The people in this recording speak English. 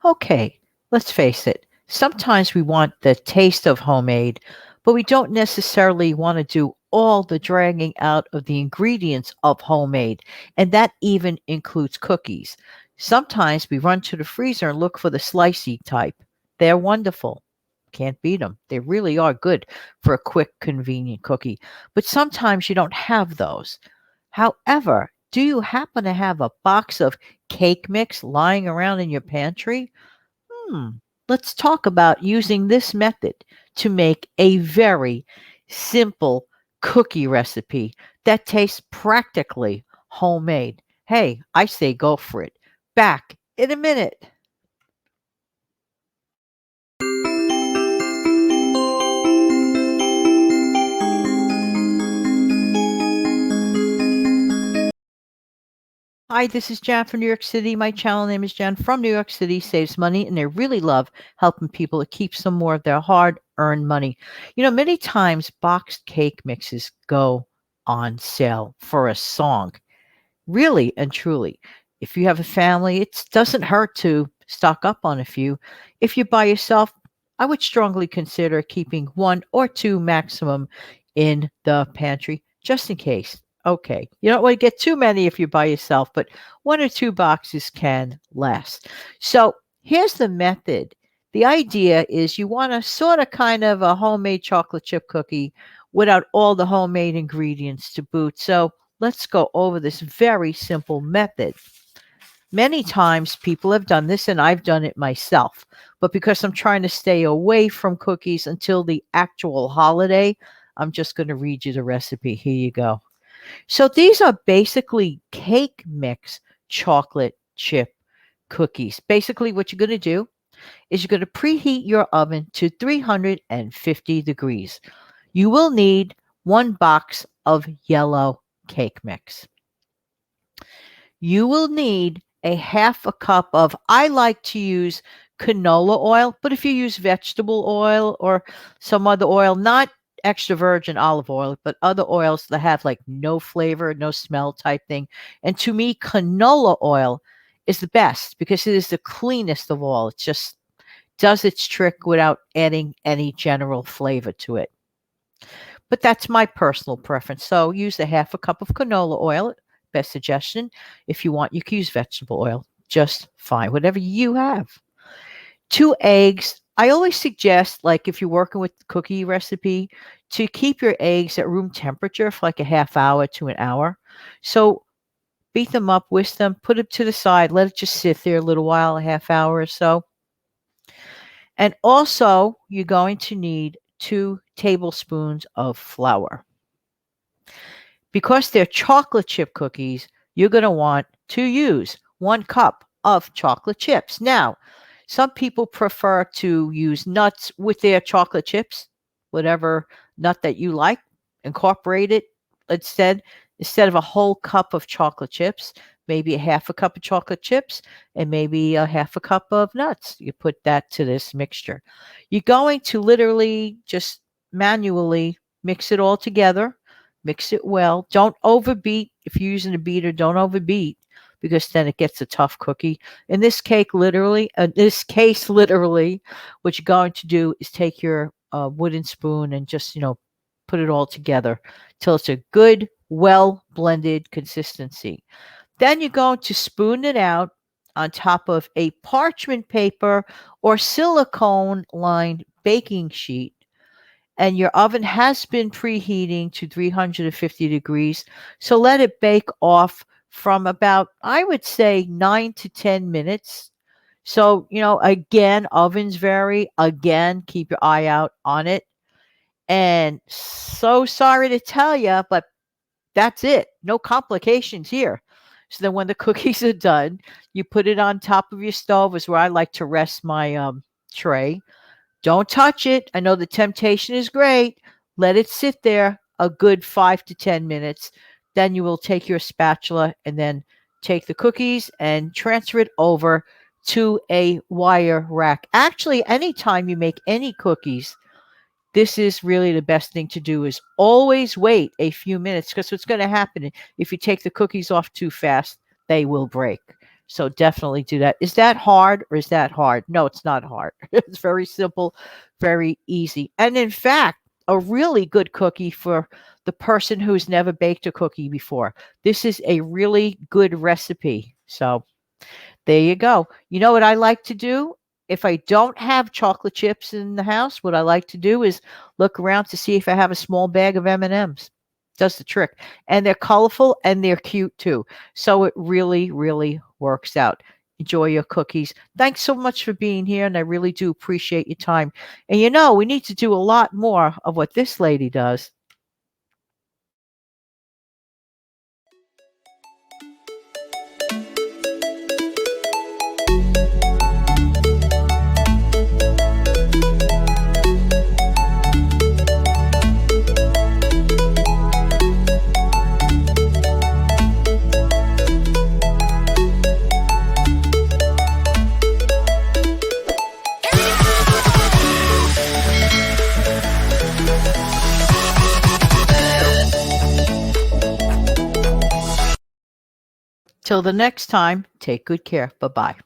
Okay, let's face it. Sometimes we want the taste of homemade, but we don't necessarily want to do all the dragging out of the ingredients of homemade, and that even includes cookies. Sometimes we run to the freezer and look for the slicey type. They're wonderful. Can't beat them. They really are good for a quick, convenient cookie. But sometimes you don't have those. However, do you happen to have a box of cake mix lying around in your pantry? Hmm, let's talk about using this method to make a very simple cookie recipe that tastes practically homemade. Hey, I say go for it. Back in a minute. Hi, this is Jan from New York City. My channel name is Jan from New York City, saves money, and I really love helping people to keep some more of their hard earned money. Many times boxed cake mixes go on sale for a song. Really and truly, if you have a family, it doesn't hurt to stock up on a few. If you're by yourself, I would strongly consider keeping one or two maximum in the pantry just in case. Okay, you don't want to get too many if you're by yourself, but one or two boxes can last. So here's the method. The idea is you want to sort of kind of a homemade chocolate chip cookie without all the homemade ingredients to boot. So let's go over this very simple method. Many times people have done this, and I've done it myself. But because I'm trying to stay away from cookies until the actual holiday, I'm just going to read you the recipe. Here you go. So these are basically cake mix chocolate chip cookies. Basically, what you're going to do is you're going to preheat your oven to 350 degrees. You will need one box of yellow cake mix. You will need a half a cup of, I like to use canola oil, but if you use vegetable oil or some other oil, not extra virgin olive oil, but other oils that have like no flavor, no smell type thing. And to me, canola oil is the best because it is the cleanest of all. It just does its trick without adding any general flavor to it. But that's my personal preference. So use a half a cup of canola oil. Best suggestion. If you want, you can use vegetable oil. Just fine. Whatever you have. 2 eggs. I always suggest, like if you're working with the cookie recipe, to keep your eggs at room temperature for like a half hour to an hour. So beat them up, whisk them, put it to the side, let it just sit there a little while, a half hour or so. And also, you're going to need 2 tablespoons of flour. Because they're chocolate chip cookies, you're going to want to use 1 cup of chocolate chips. Now, some people prefer to use nuts with their chocolate chips, whatever nut that you like, incorporate it instead of a whole cup of chocolate chips, maybe a half a cup of chocolate chips and maybe a half a cup of nuts. You put that to this mixture. You're going to literally just manually mix it all together. Mix it well. Don't overbeat. If you're using a beater, don't overbeat because then it gets a tough cookie. In this case, literally, what you're going to do is take your wooden spoon and just, put it all together till it's a good, well blended consistency. Then you're going to spoon it out on top of a parchment paper or silicone lined baking sheet, and your oven has been preheating to 350 degrees. So let it bake off from about, I would say, 9 to 10 minutes. So, again, ovens vary. Again, keep your eye out on it. And so sorry to tell you, but that's it. No complications here. So then when the cookies are done, you put it on top of your stove is where I like to rest my tray. Don't touch it. I know the temptation is great. Let it sit there a good 5 to 10 minutes. Then you will take your spatula and then take the cookies and transfer it over to a wire rack. Actually, anytime you make any cookies, this is really the best thing to do is always wait a few minutes because what's going to happen if you take the cookies off too fast, they will break. So definitely do that. Is that hard or is that hard? No, it's not hard. It's very simple, very easy. And in fact, a really good cookie for the person who's never baked a cookie before. This is a really good recipe. So there you go. You know what I like to do? If I don't have chocolate chips in the house, what I like to do is look around to see if I have a small bag of M&Ms. Does the trick. And they're colorful and they're cute too. So it really, really works out. Enjoy your cookies. Thanks so much for being here, and I really do appreciate your time. And we need to do a lot more of what this lady does. Till the next time, take good care. Bye bye.